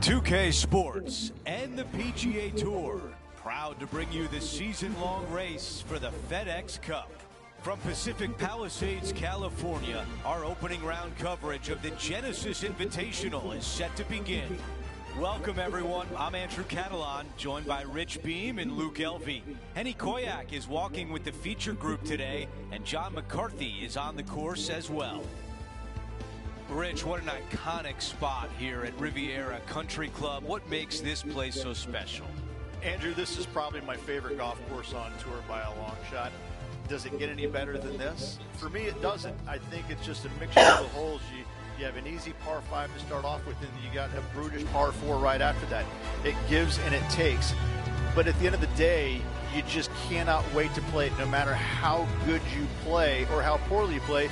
2K Sports and the PGA Tour, proud to bring you the season-long race for the FedEx Cup. From Pacific Palisades, California, our opening round coverage of the Genesis Invitational is set to begin. Welcome, everyone. I'm Andrew Catalan, joined by Rich Beam and Luke Elvey. Henny Koyak is walking with the feature group today, and John McCarthy is on the course as well. Rich, what an iconic spot here at Riviera Country Club. What makes this place so special? Andrew, this is probably my favorite golf course on tour by a long shot. Does it get any better than this? For me, it doesn't. I think it's just a mixture of the holes. You have an easy par 5 to start off with, and you got a brutish par 4 right after that. It gives and it takes. But at the end of the day, you just cannot wait to play it, no matter how good you play or how poorly you play,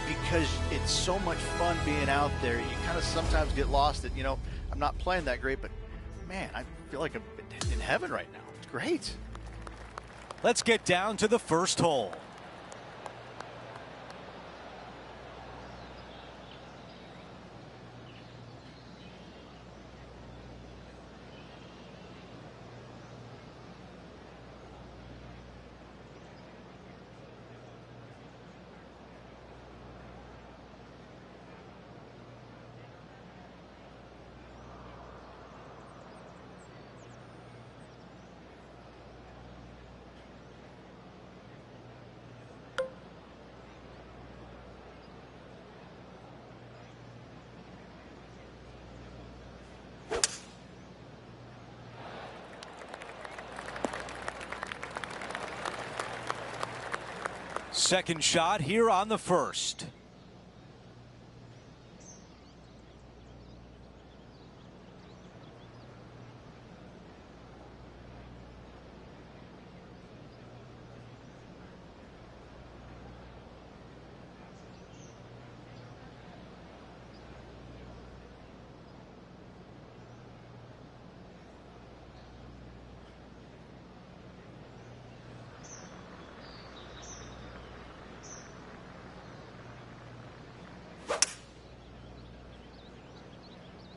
because it's so much fun being out there. You kind of sometimes get lost that, I'm not playing that great, but man, I feel like I'm in heaven right now. It's great. Let's get down to the first hole. Second shot here on the first.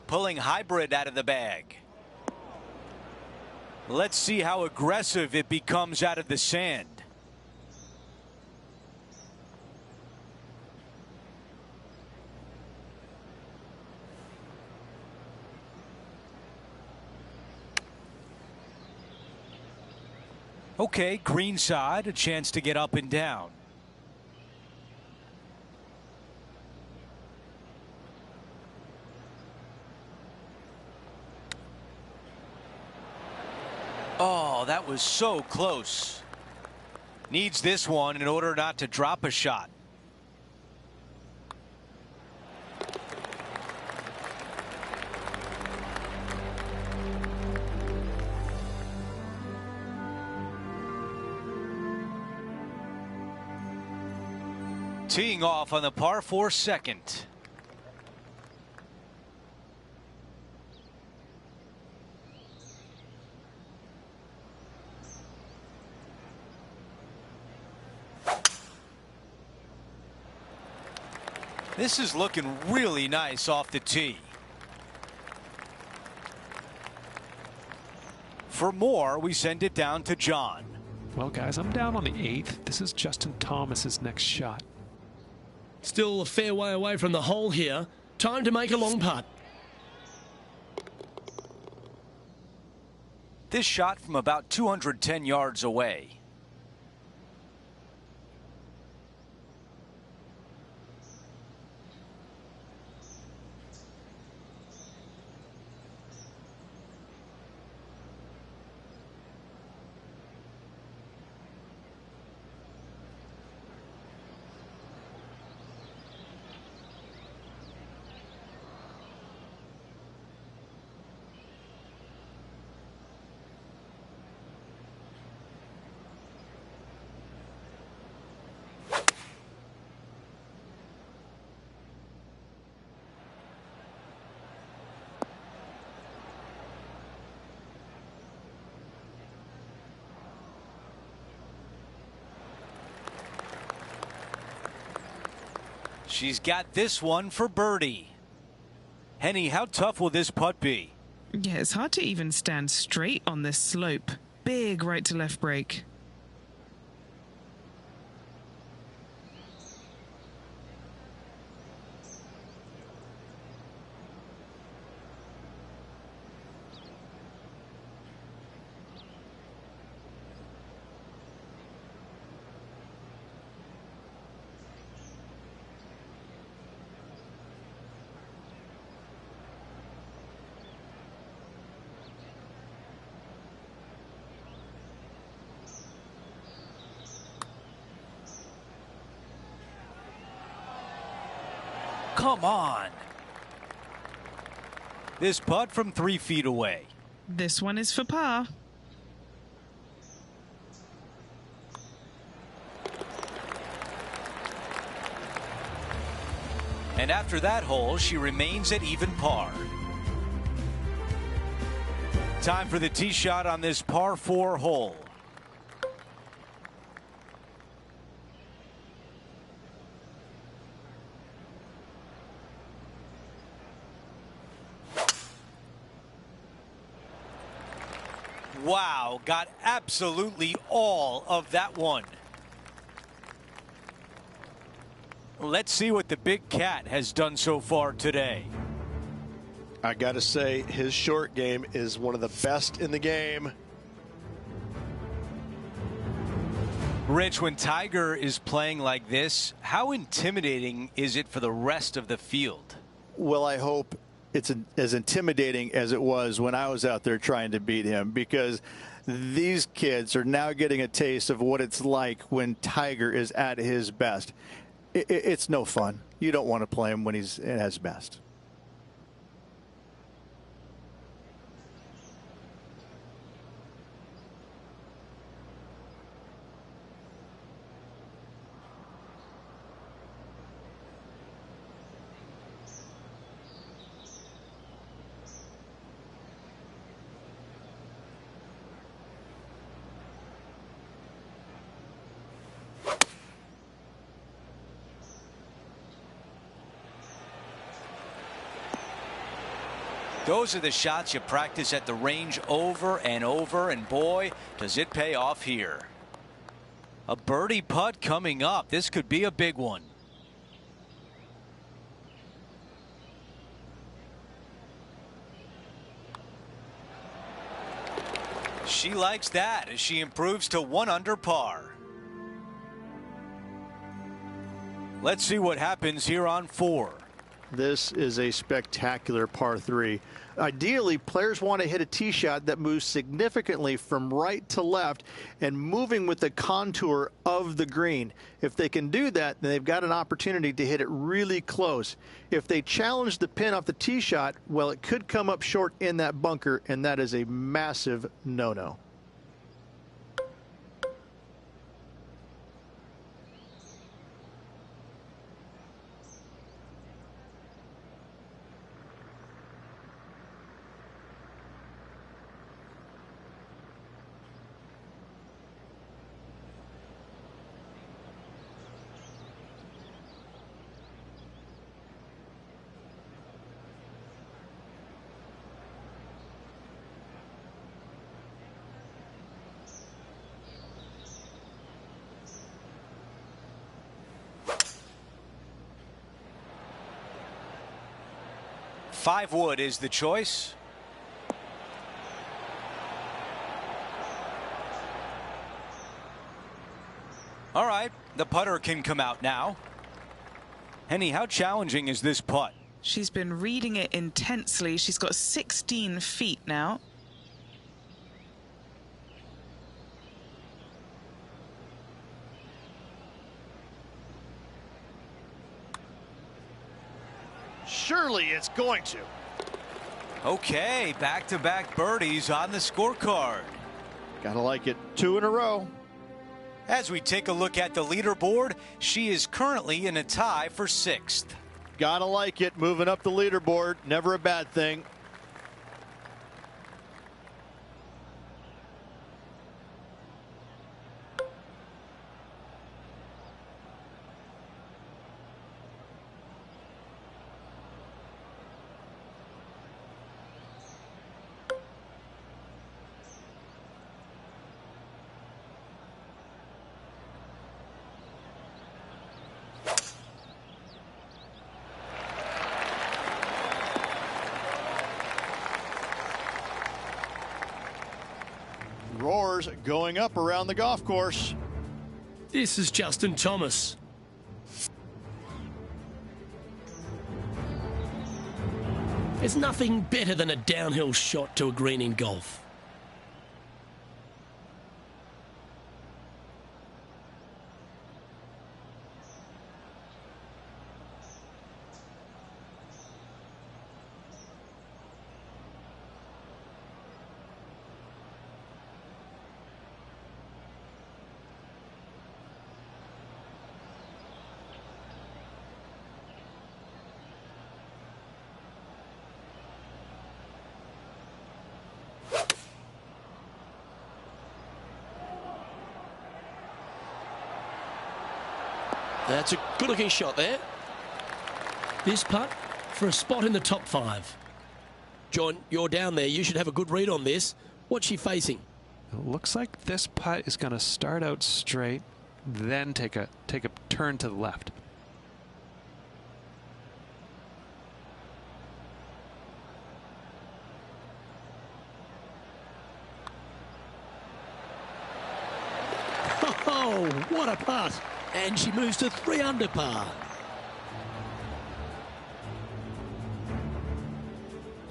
Pulling hybrid out of the bag. Let's see how aggressive it becomes out of the sand. Okay, green side, a chance to get up and down. Oh, that was so close. Needs this one in order not to drop a shot. Teeing off on the par 4 second. This is looking really nice off the tee. For more, we send it down to John. Well, guys, I'm down on the 8th. This is Justin Thomas's next shot. Still a fair way away from the hole here. Time to make a long putt. This shot from about 210 yards away. She's got this one for birdie. Henny, how tough will this putt be? Yeah, it's hard to even stand straight on this slope. Big right to left break. Come on. This putt from 3 feet away. This one is for par. And after that hole, she remains at even par. Time for the tee shot on this par 4 hole. Wow, got absolutely all of that one. Let's see what the Big Cat has done so far today. I got to say, his short game is one of the best in the game. Rich, when Tiger is playing like this, how intimidating is it for the rest of the field? Well, I hope it's as intimidating as it was when I was out there trying to beat him, because these kids are now getting a taste of what it's like when Tiger is at his best. It's no fun. You don't want to play him when he's at his best. Those are the shots you practice at the range over and over, and boy, does it pay off here. A birdie putt coming up. This could be a big one. She likes that as she improves to 1 under par. Let's see what happens here on 4. This is a spectacular par 3. Ideally, players want to hit a tee shot that moves significantly from right to left and moving with the contour of the green. If they can do that, then they've got an opportunity to hit it really close. If they challenge the pin off the tee shot, well, it could come up short in that bunker, and that is a massive no-no. Five wood is the choice. All right, the putter can come out now. Henny, how challenging is this putt? She's been reading it intensely. She's got 16 feet now. Surely it's going to. Okay, back-to-back birdies on the scorecard. Gotta like it. 2 in a row. As we take a look at the leaderboard, she is currently in a tie for 6th. Gotta like it. Moving up the leaderboard. Never a bad thing. scores going up around the golf course. This is Justin Thomas. There's nothing better than a downhill shot to a green in golf. That's a good-looking shot there. This putt for a spot in the top 5. John, you're down there. You should have a good read on this. What's she facing? It looks like this putt is going to start out straight, then take a turn to the left. Oh, what a putt. And she moves to 3 under par.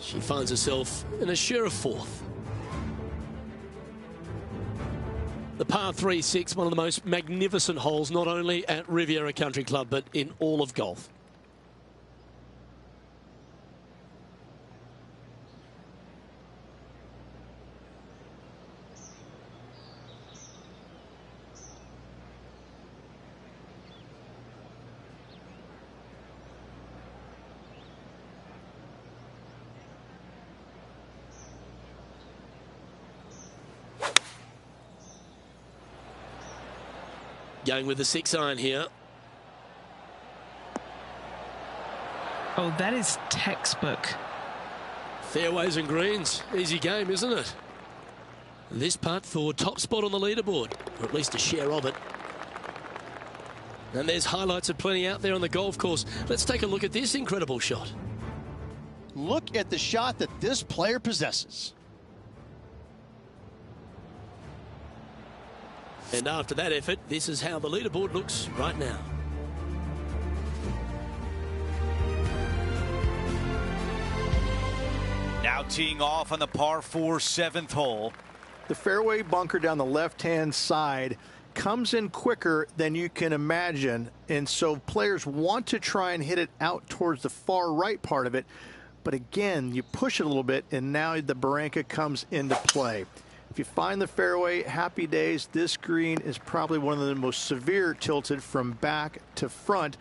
She finds herself in a sure 4th. The par 3-6, one of the most magnificent holes, not only at Riviera Country Club, but in all of golf. Going with the 6-iron here. Oh, that is textbook. Fairways and greens. Easy game, isn't it? This putt for top spot on the leaderboard, or at least a share of it. And there's highlights of plenty out there on the golf course. Let's take a look at this incredible shot. Look at the shot that this player possesses. And after that effort, this is how the leaderboard looks right now. Now teeing off on the par 4 7th hole. The fairway bunker down the left-hand side comes in quicker than you can imagine, and so players want to try and hit it out towards the far right part of it. But again, you push it a little bit, and now the barranca comes into play. If you find the fairway, happy days. This green is probably one of the most severe tilted from back to front.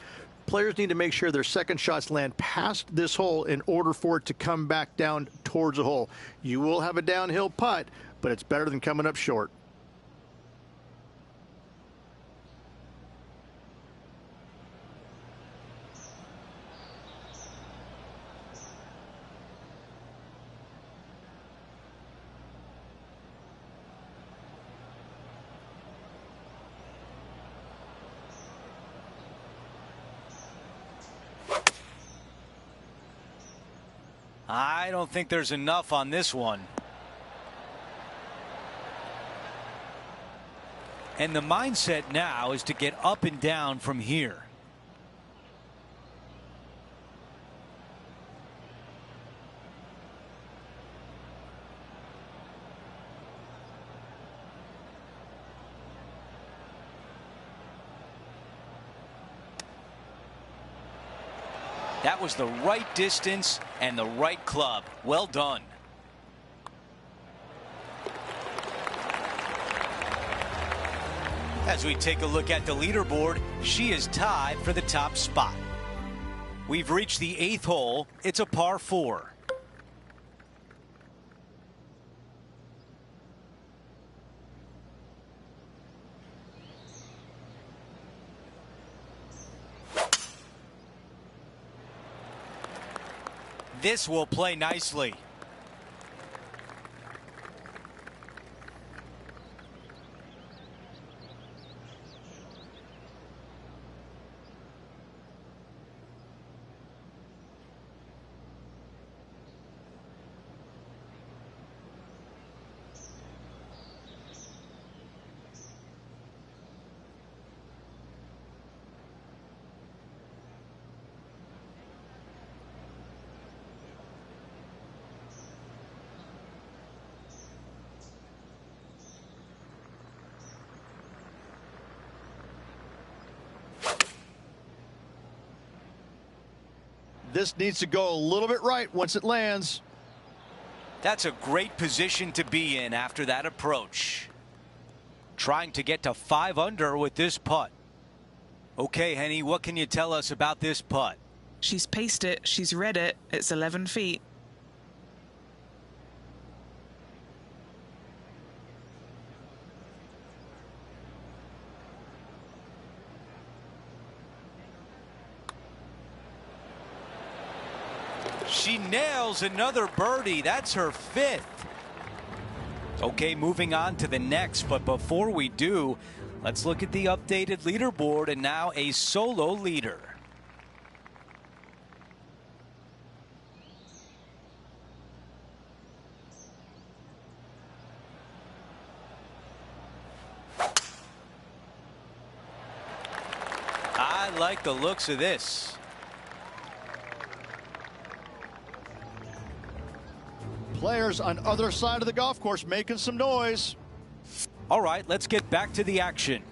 Players need to make sure their second shots land past this hole in order for it to come back down towards the hole. You will have a downhill putt, but it's better than coming up short. I don't think there's enough on this one. And the mindset now is to get up and down from here. That was the right distance and the right club. Well done. As we take a look at the leaderboard, she is tied for the top spot. We've reached the 8th hole. It's a par 4. This will play nicely. this needs to go a little bit right once it lands. That's a great position to be in after that approach. Trying to get to 5 under with this putt. Okay, Henny, what can you tell us about this putt? She's paced it. She's read it. It's 11 feet. She nails another birdie. That's her 5th. Okay, moving on to the next, but before we do, let's look at the updated leaderboard and now a solo leader. I like the looks of this. Players on other side of the golf course making some noise. All right, let's get back to the action.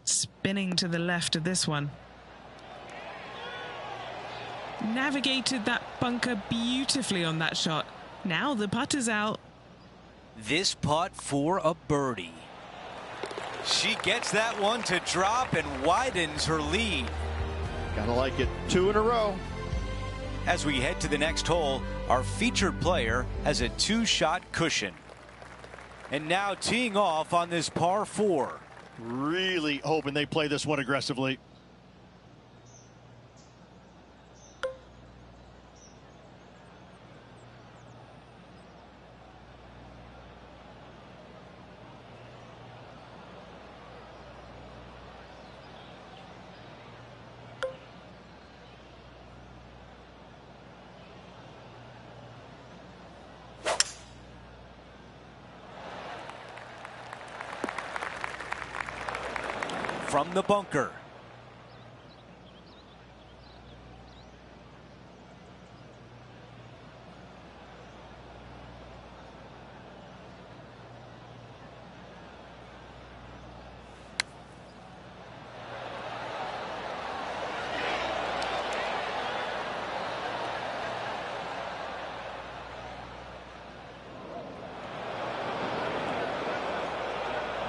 Spinning to the left of this one. Navigated that bunker beautifully on that shot. Now the putter's out. This putt for a birdie. She gets that one to drop and widens her lead. Gotta like it. 2 in a row. As we head to the next hole, our featured player has a 2-shot cushion. And now teeing off on this par 4. Really hoping they play this one aggressively. From the bunker.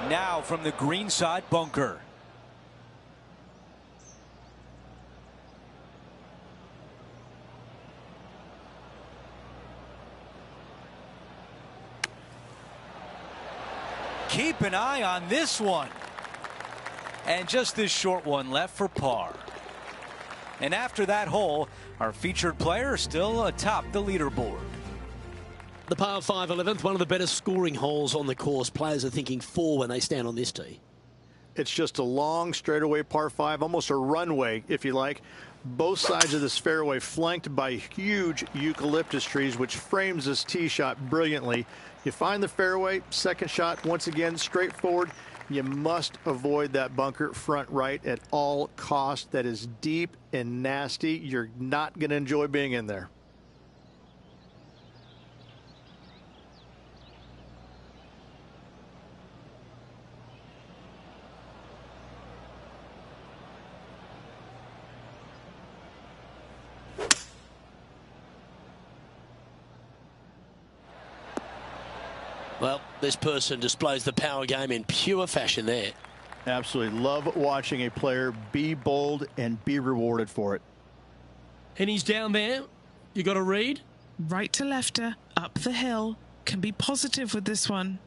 Now from the greenside bunker. Keep an eye on this one. And just this short one left for par. And after that hole, our featured player still atop the leaderboard. The par 5 11th, one of the better scoring holes on the course. Players are thinking 4 when they stand on this tee. It's just a long straightaway par 5, almost a runway, if you like. Both sides of this fairway flanked by huge eucalyptus trees, which frames this tee shot brilliantly. You find the fairway, second shot, once again, straightforward. You must avoid that bunker front right at all costs. That is deep and nasty. You're not going to enjoy being in there. Well, this person displays the power game in pure fashion there. Absolutely love watching a player be bold and be rewarded for it. And he's down there. You got to read. Right to lefter, up the hill. Can be positive with this one.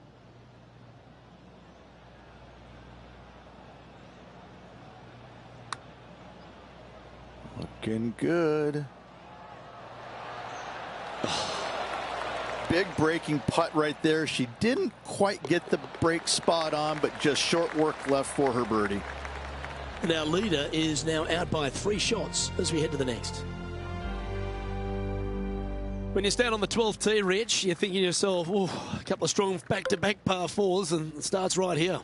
Looking good. Big breaking putt right there. She didn't quite get the break spot on, but just short work left for her birdie. And our leader is now out by 3 shots as we head to the next. When you stand on the 12th tee, Rich, you're thinking to yourself, oh, a couple of strong back-to-back par 4s, and it starts right here.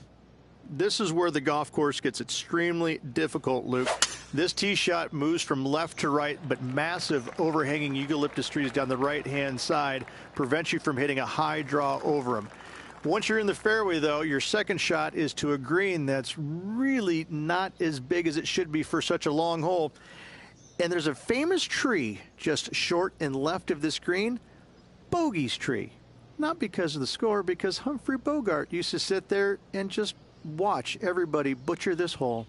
This is where the golf course gets extremely difficult, Luke. This tee shot moves from left to right, but massive overhanging eucalyptus trees down the right-hand side prevent you from hitting a high draw over them. Once you're in the fairway, though, your second shot is to a green that's really not as big as it should be for such a long hole. And there's a famous tree just short and left of this green, Bogey's tree. Not because of the score, because Humphrey Bogart used to sit there and just watch everybody butcher this hole.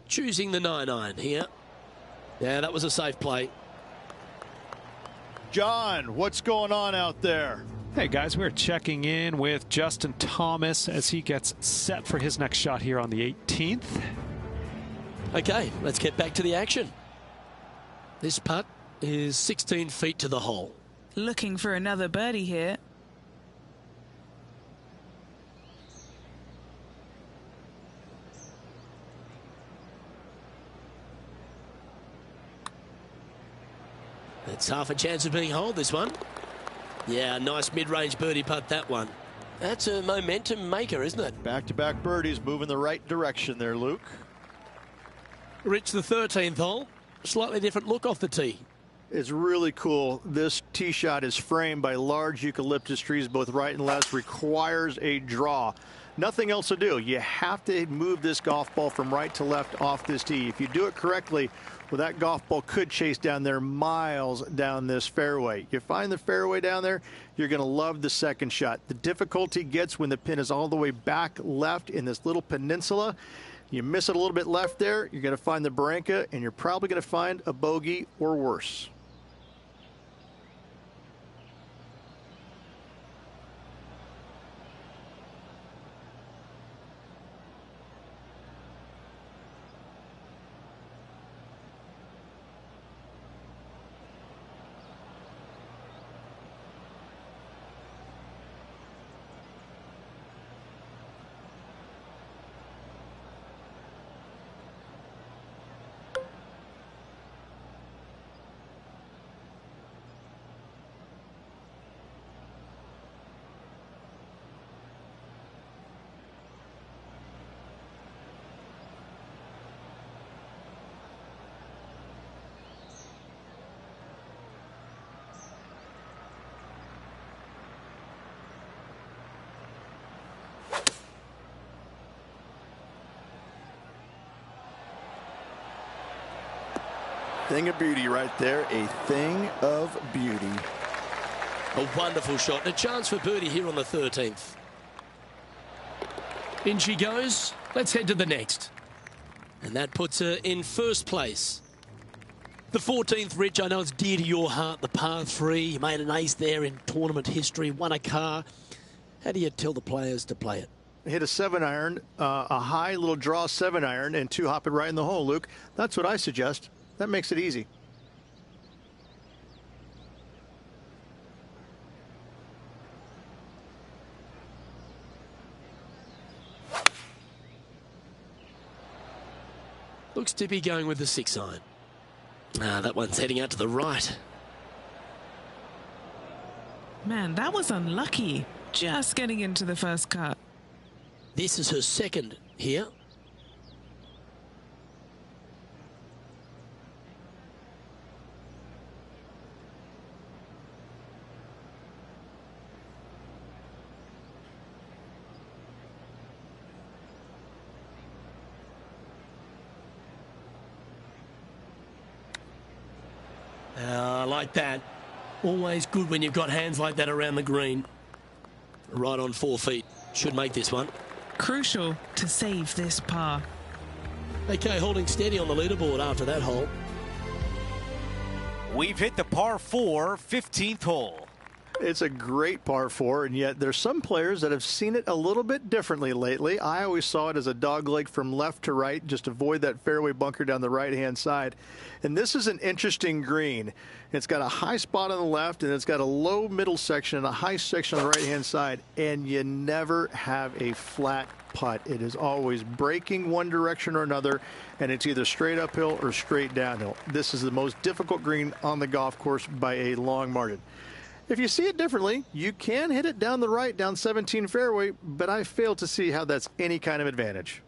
Choosing the 9-iron here. Yeah, that was a safe play. John, what's going on out there? Hey guys, we're checking in with Justin Thomas as he gets set for his next shot here on the 18th. Okay, let's get back to the action. This putt is 16 feet to the hole. Looking for another birdie here. It's half a chance of being holed, this one. Yeah, nice mid-range birdie putt, that one. That's a momentum maker, isn't it? Back-to-back birdies moving the right direction there, Luke. Rich, the 13th hole. Slightly different look off the tee. It's really cool. This tee shot is framed by large eucalyptus trees, both right and left. Requires a draw. Nothing else to do. You have to move this golf ball from right to left off this tee. If you do it correctly, well, that golf ball could chase down there miles down this fairway. You find the fairway down there, you're going to love the second shot. The difficulty gets when the pin is all the way back left in this little peninsula. You miss it a little bit left there, you're going to find the barranca, and you're probably going to find a bogey or worse. Thing of beauty right there, a thing of beauty. A wonderful shot and a chance for birdie here on the 13th. In she goes. Let's head to the next. And that puts her in first place. The 14th, Rich, I know it's dear to your heart, the par 3. You made an ace there in tournament history, won a car. How do you tell the players to play it? Hit a 7-iron, a high little draw 7-iron, and 2 hop it right in the hole, Luke. That's what I suggest. That makes it easy. Looks to be going with the 6-iron. That one's heading out to the right. Man, that was unlucky. Just getting into the first cut. This is her second here. like that. Always good when you've got hands like that around the green. Right on 4 feet. Should make this one. Crucial to save this par. Okay, holding steady on the leaderboard after that hole. We've hit the par 4, 15th hole. It's a great par 4, and yet there's some players that have seen it a little bit differently lately. I always saw it as a dogleg from left to right, just avoid that fairway bunker down the right-hand side. And this is an interesting green. It's got a high spot on the left, and it's got a low middle section and a high section on the right-hand side, and you never have a flat putt. It is always breaking one direction or another, and it's either straight uphill or straight downhill. This is the most difficult green on the golf course by a long margin. If you see it differently, you can hit it down the right, down 17 fairway, but I fail to see how that's any kind of advantage.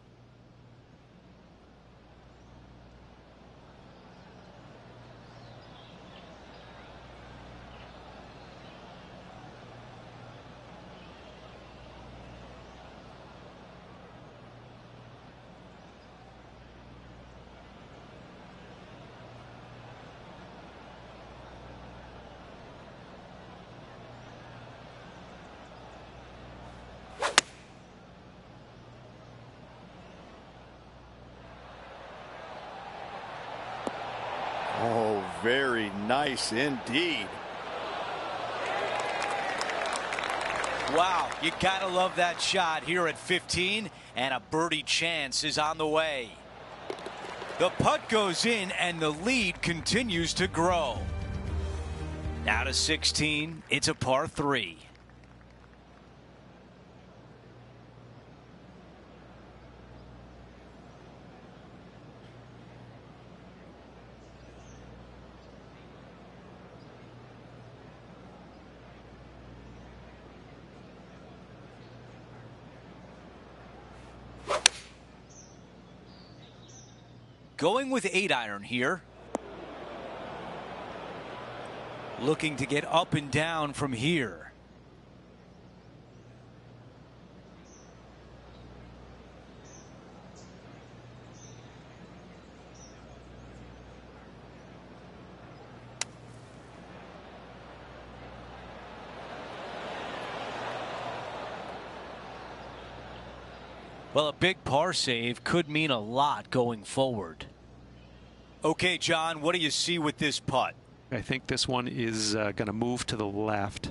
Oh, very nice indeed. Wow, you gotta love that shot here at 15, and a birdie chance is on the way. The putt goes in, and the lead continues to grow. Now to 16, it's a par 3. Going with 8-iron here. Looking to get up and down from here. Well, a big par save could mean a lot going forward. Okay, John, what do you see with this putt? I think this one is going to move to the left.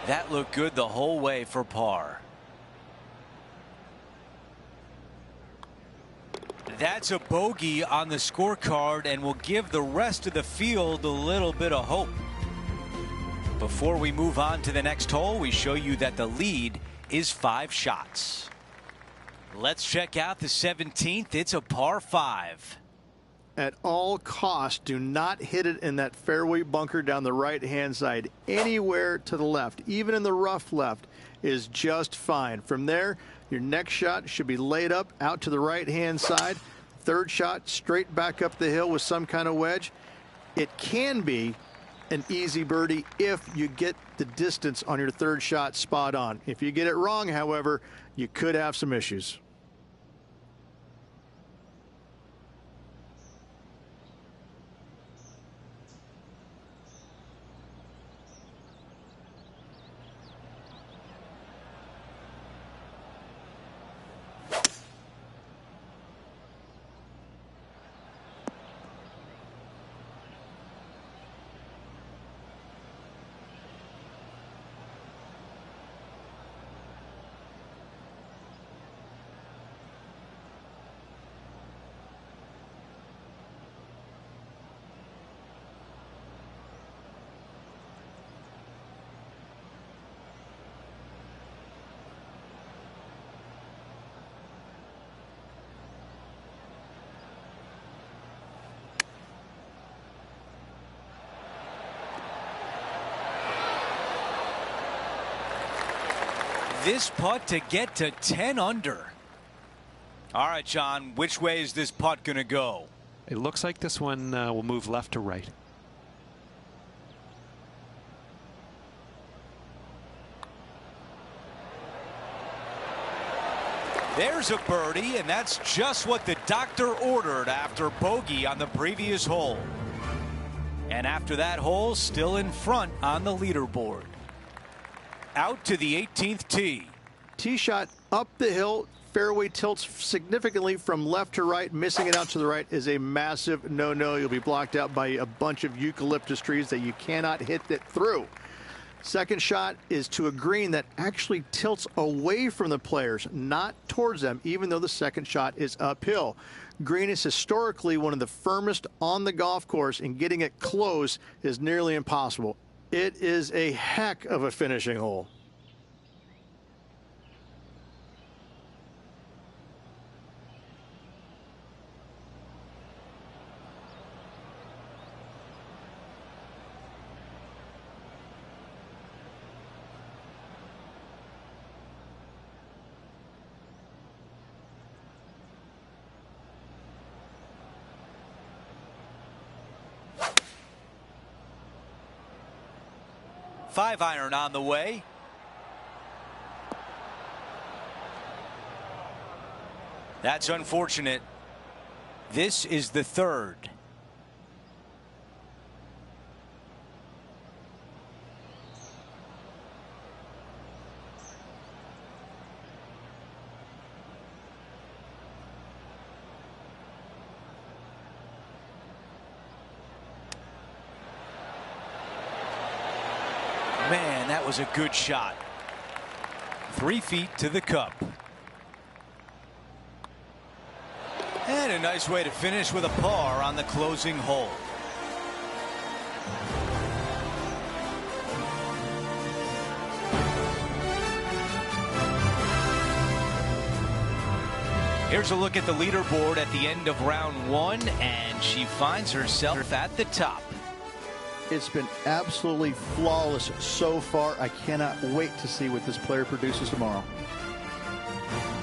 That looked good the whole way for par. That's a bogey on the scorecard and will give the rest of the field a little bit of hope. Before we move on to the next hole, we show you that the lead is 5 shots. Let's check out the 17th. It's a par 5. At all costs, do not hit it in that fairway bunker down the right-hand side. Anywhere to the left, even in the rough left, is just fine. From there, your next shot should be laid up out to the right-hand side. Third shot, straight back up the hill with some kind of wedge. It can be an easy birdie if you get the distance on your third shot spot on. If you get it wrong, however, you could have some issues. This putt to get to 10 under. All right, John, which way is this putt going to go? It looks like this one will move left to right. There's a birdie, and that's just what the doctor ordered after bogey on the previous hole. And after that hole, still in front on the leaderboard. Out to the 18th tee. Tee shot up the hill. Fairway tilts significantly from left to right. Missing it out to the right is a massive no-no. You'll be blocked out by a bunch of eucalyptus trees that you cannot hit it through. Second shot is to a green that actually tilts away from the players, not towards them, even though the second shot is uphill. Green is historically one of the firmest on the golf course, and getting it close is nearly impossible. It is a heck of a finishing hole. Five iron on the way. That's unfortunate. This is the third. Man, that was a good shot. 3 feet to the cup. And a nice way to finish with a par on the closing hole. Here's a look at the leaderboard at the end of round one, and she finds herself at the top. It's been absolutely flawless so far. I cannot wait to see what this player produces tomorrow.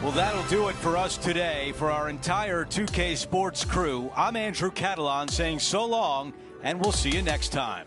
Well, that'll do it for us today. For our entire 2K Sports crew, I'm Andrew Catalan saying so long, and we'll see you next time.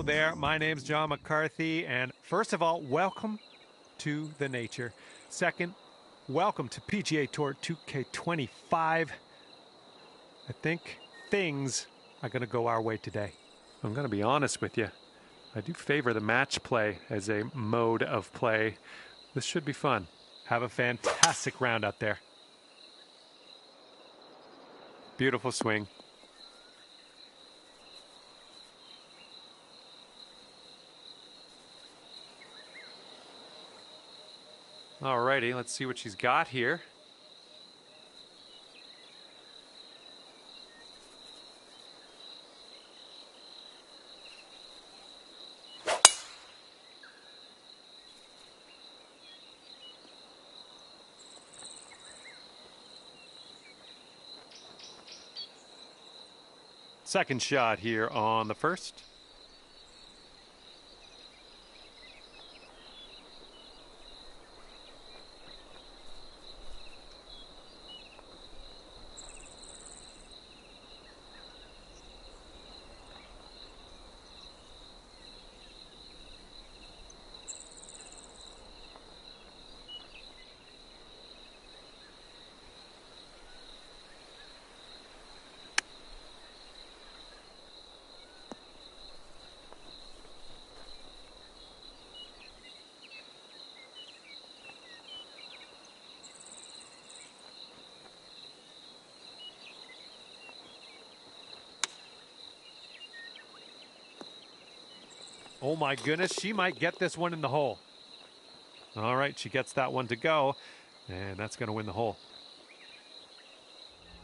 Hello there, my name's John McCarthy, and first of all, welcome to the nature. Second, welcome to PGA Tour 2K25. I think things are going to go our way today. I'm going to be honest with you. I do favor the match play as a mode of play. This should be fun. Have a fantastic round out there. Beautiful swing. Alrighty, let's see what she's got here. Second shot here on the first. Oh my goodness, she might get this one in the hole. All right, she gets that one to go, and that's going to win the hole.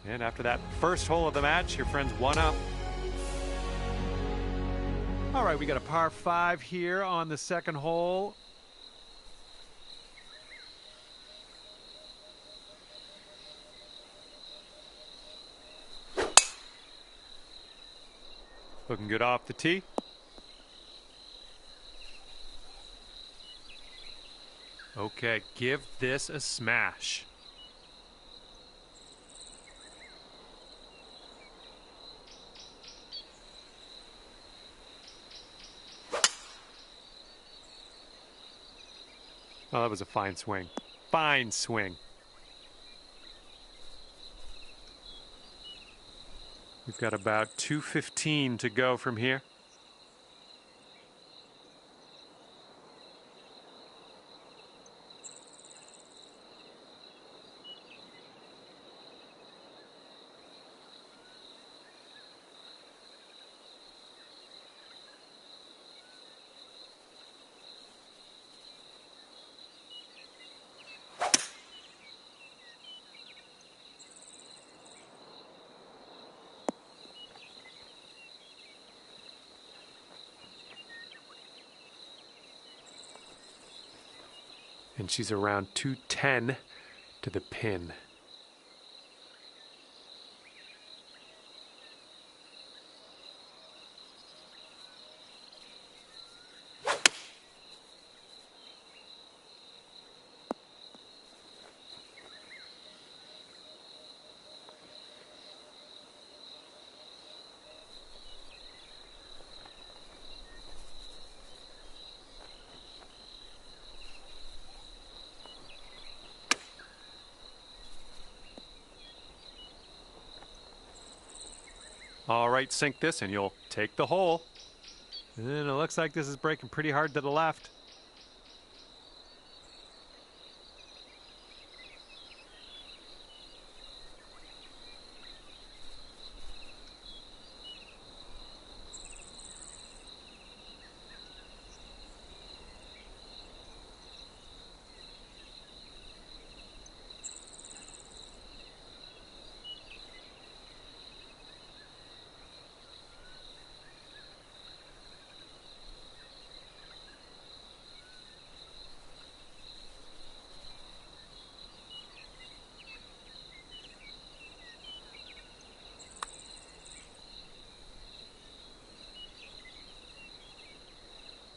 And after that first hole of the match, your friend's one up. All right, we got a par 5 here on the second hole. Looking good off the tee. Okay, give this a smash. Oh, that was a fine swing. Fine swing. We've got about 2:15 to go from here. And she's around 210 to the pin. All right, sink this and you'll take the hole. And it looks like this is breaking pretty hard to the left.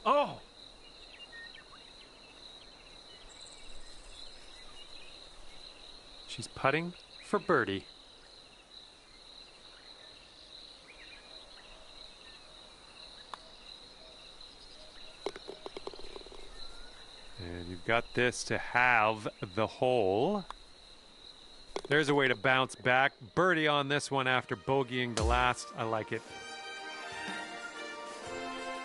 Oh! She's putting for birdie. got this to have the hole. There's a way to bounce back. Birdie on this one after bogeying the last. I like it.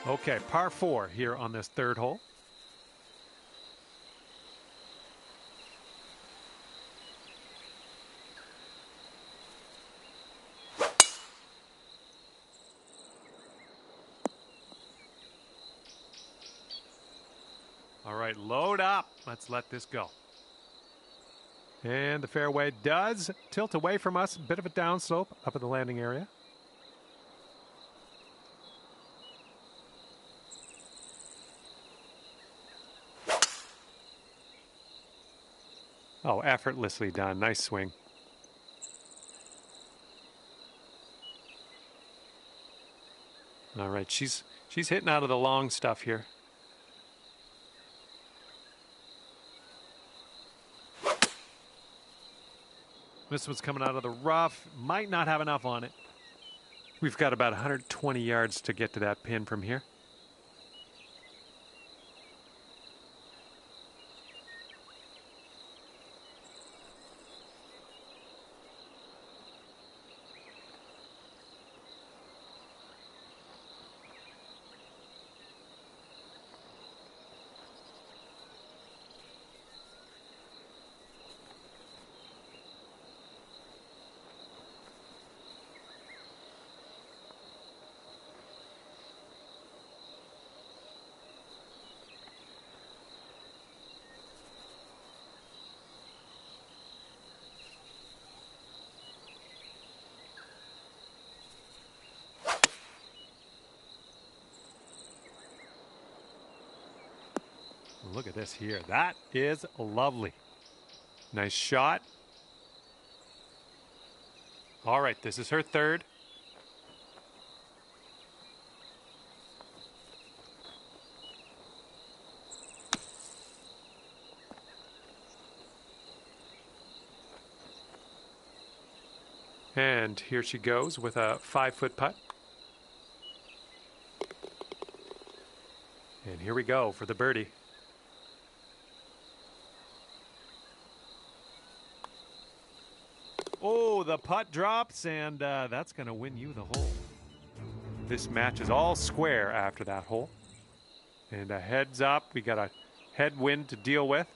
Okay, par 4 here on this third hole. All right, load up. Let's let this go. And the fairway does tilt away from us. A bit of a downslope up at the landing area. Oh, effortlessly done. Nice swing. All right, she's hitting out of the long stuff here. This one's coming out of the rough. Might not have enough on it. We've got about 120 yards to get to that pin from here. Look at this here. That is lovely. Nice shot. All right, this is her third. And here she goes with a 5-foot putt. And here we go for the birdie. Oh, the putt drops, and that's going to win you the hole. This match is all square after that hole. And a heads up, we got a headwind to deal with.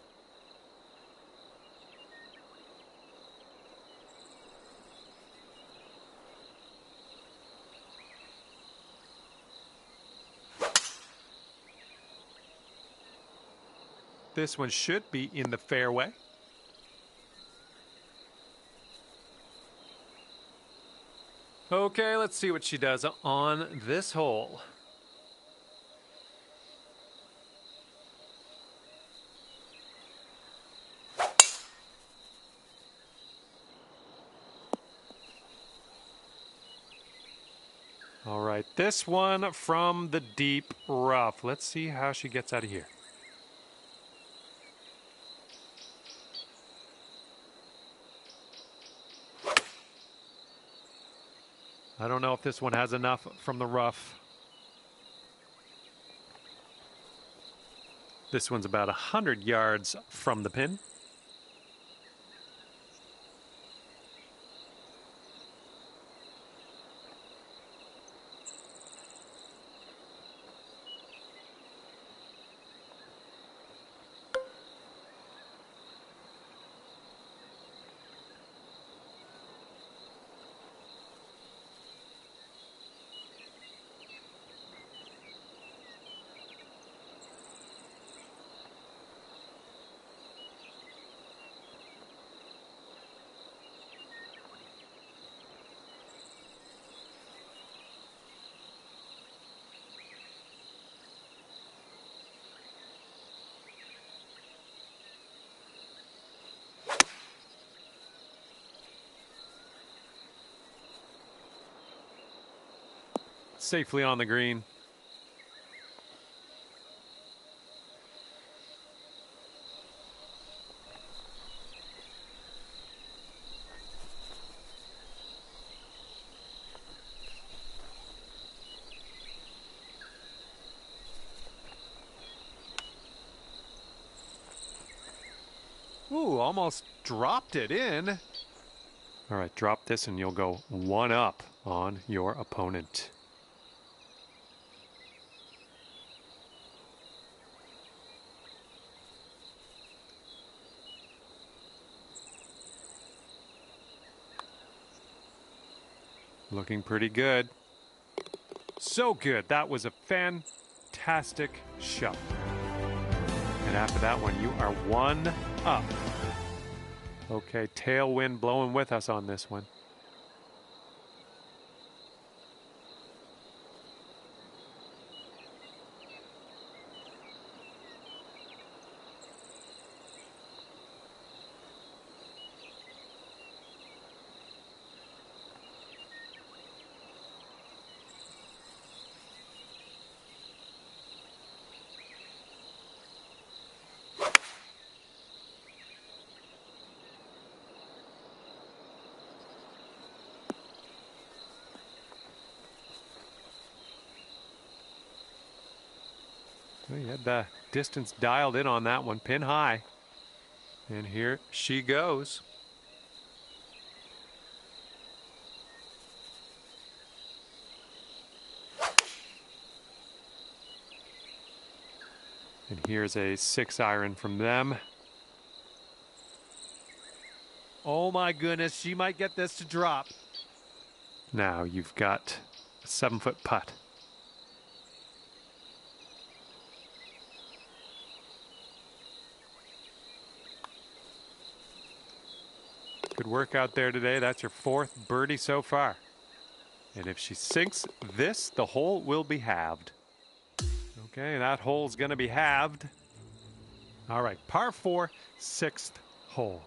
This one should be in the fairway. Okay, let's see what she does on this hole. All right, this one from the deep rough. Let's see how she gets out of here. I don't know if this one has enough from the rough. This one's about 100 yards from the pin. Safely on the green. Ooh, almost dropped it in. All right, drop this and you'll go one up on your opponent. Looking pretty good. So good. That was a fantastic shot. And after that one, you are one up. Okay, tailwind blowing with us on this one. Well, you had the distance dialed in on that one, pin high. And here she goes. And here's a 6-iron from them. Oh my goodness, she might get this to drop. Now you've got a 7-foot putt. Good work out there today. That's your 4th birdie so far. And if she sinks this, the hole will be halved. Okay, that hole's going to be halved. All right, par 4, 6th hole.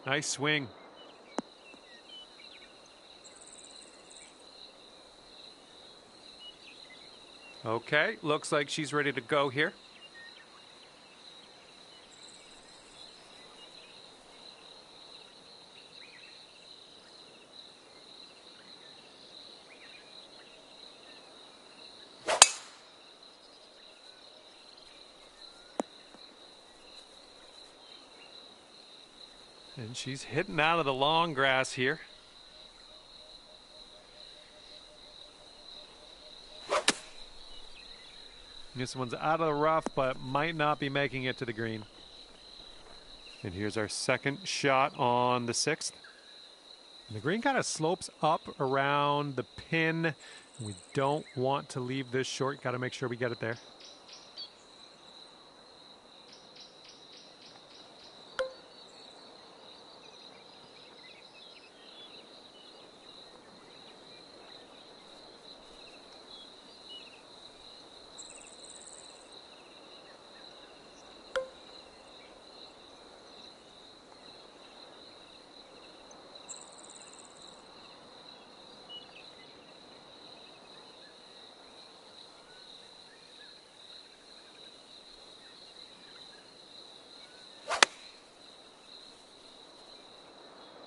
Nice swing. Okay, looks like she's ready to go here. And she's hitting out of the long grass here. This one's out of the rough, but might not be making it to the green. And here's our second shot on the 6th. And the green kind of slopes up around the pin. We don't want to leave this short. Got to make sure we get it there.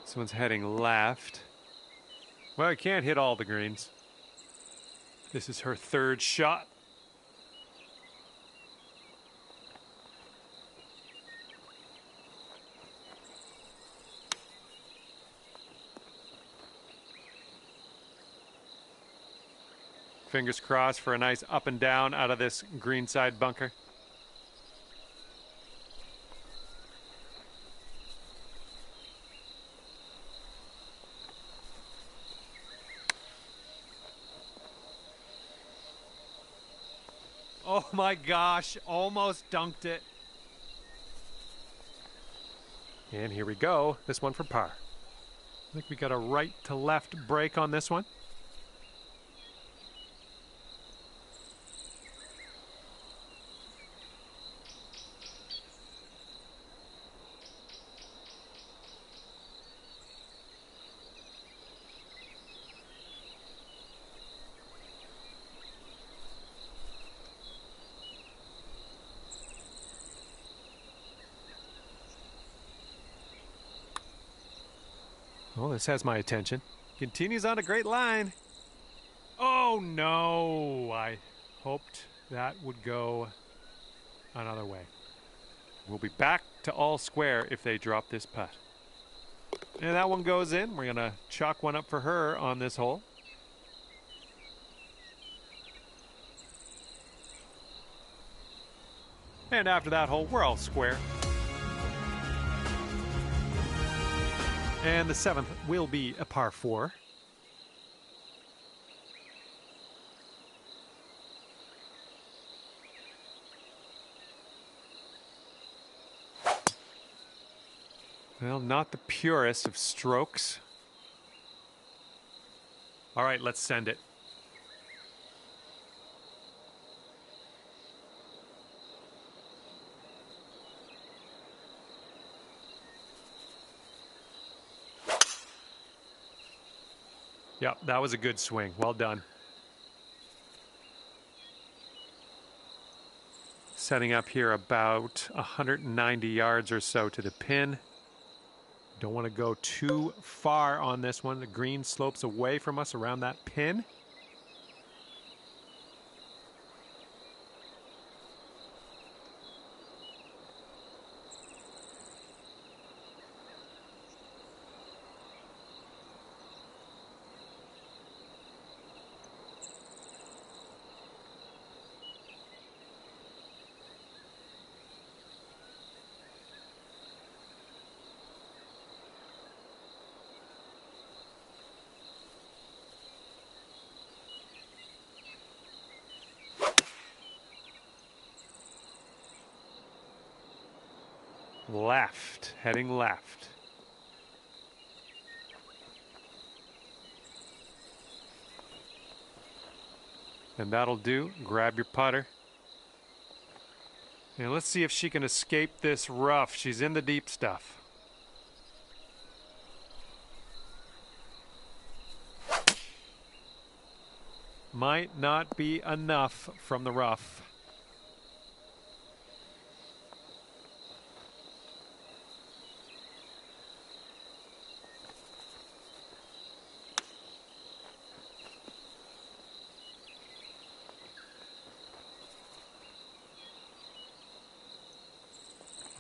This one's heading left. Well, I can't hit all the greens. This is her 3rd shot. Fingers crossed for a nice up and down out of this greenside bunker. Oh my gosh, almost dunked it. And here we go, this one for par. I think we got a right to left break on this one. Well, this has my attention. continues on a great line. Oh, no. I hoped that would go another way. We'll be back to all square if they drop this putt. And that one goes in. We're going to chalk one up for her on this hole. And after that hole, we're all square. And the 7th will be a par 4. Well, not the purest of strokes. All right, let's send it. Yeah, that was a good swing. Well done. Setting up here about 190 yards or so to the pin. Don't want to go too far on this one. The green slopes away from us around that pin. Left, heading left. And that'll do. Grab your putter. And let's see if she can escape this rough. She's in the deep stuff. Might not be enough from the rough.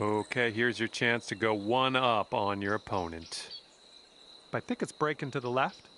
Okay, here's your chance to go one up on your opponent. I think it's breaking to the left.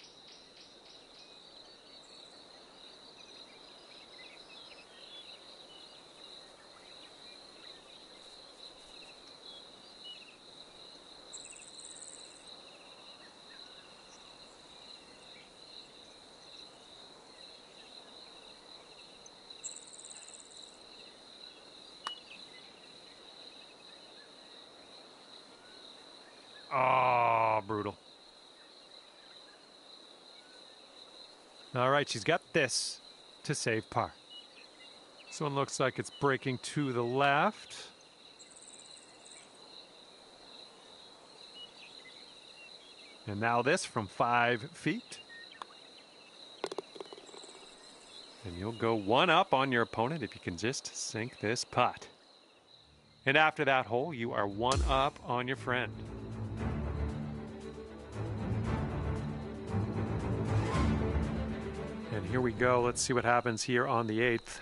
Oh, brutal. All right, she's got this to save par. This one looks like it's breaking to the left. And now this from 5 feet. And you'll go one up on your opponent if you can just sink this putt. And after that hole, you are one up on your friend. And here we go. Let's see what happens here on the 8th.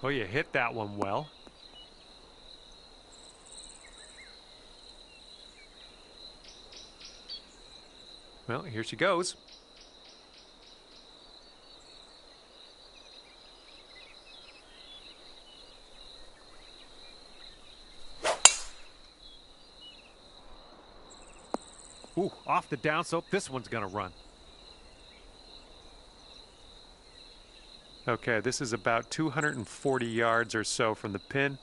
Oh, you hit that one well. Well, here she goes. Ooh, off the downslope. This one's going to run. Okay, this is about 240 yards or so from the pin.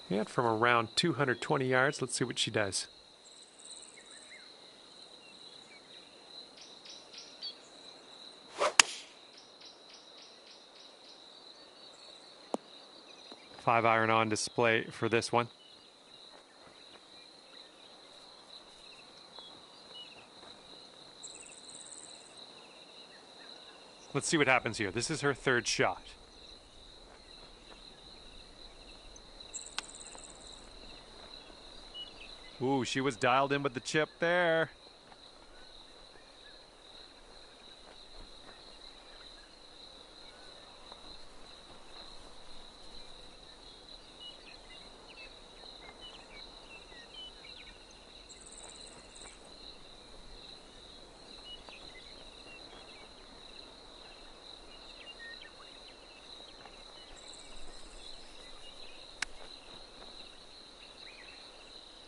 And from around 220 yards, let's see what she does. Five iron on display for this one. Let's see what happens here. This is her third shot. Ooh, she was dialed in with the chip there.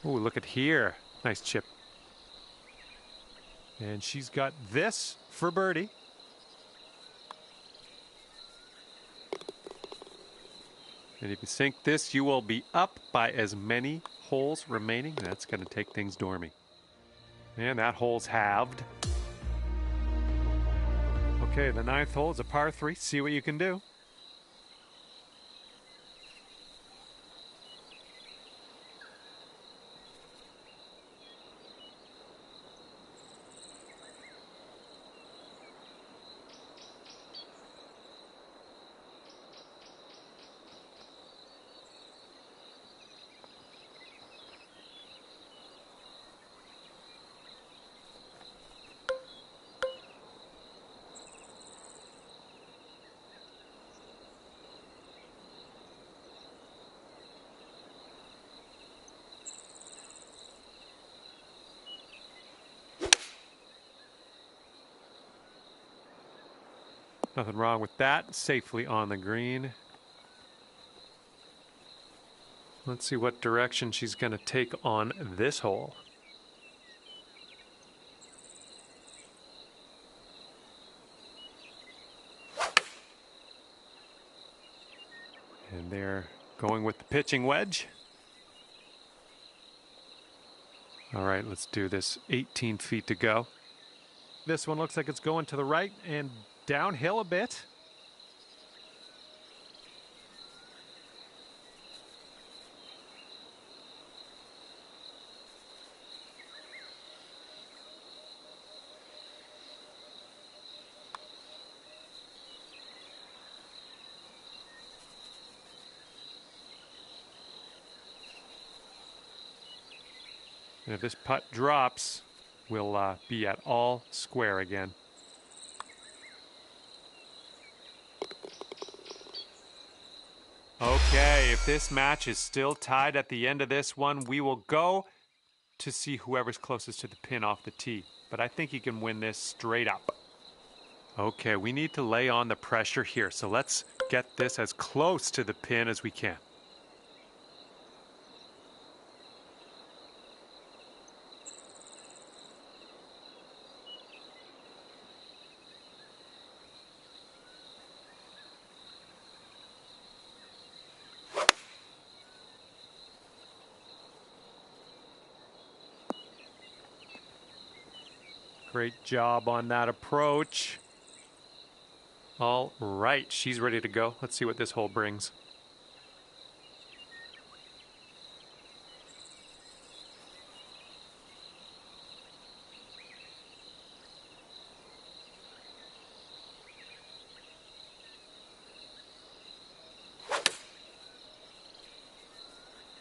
Ooh, look at here. Nice chip. And she's got this for birdie. And if you sink this, you will be up by as many holes remaining. That's going to take things dormy. And that hole's halved. Okay, the ninth hole is a par 3. See what you can do. Nothing wrong with that. Safely on the green. Let's see what direction she's going to take on this hole. And they're going with the pitching wedge. All right, let's do this. 18 feet to go. This one looks like it's going to the right and downhill a bit. And if this putt drops, we'll be at all square again. Okay, if this match is still tied at the end of this one, we will go to see whoever's closest to the pin off the tee. But I think he can win this straight up. Okay, we need to lay on the pressure here, so let's get this as close to the pin as we can. Great job on that approach. All right, she's ready to go. Let's see what this hole brings.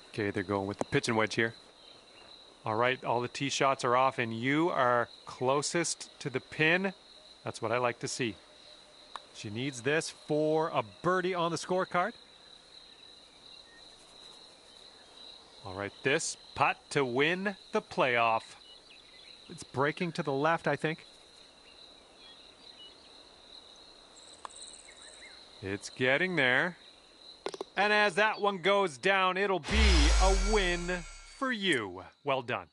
Okay, they're going with the pitching wedge here. All right, all the tee shots are off, and you are closest to the pin. That's what I like to see. She needs this for a birdie on the scorecard. All right, this putt to win the playoff. It's breaking to the left, I think. It's getting there. And as that one goes down, it'll be a win for you. Well done.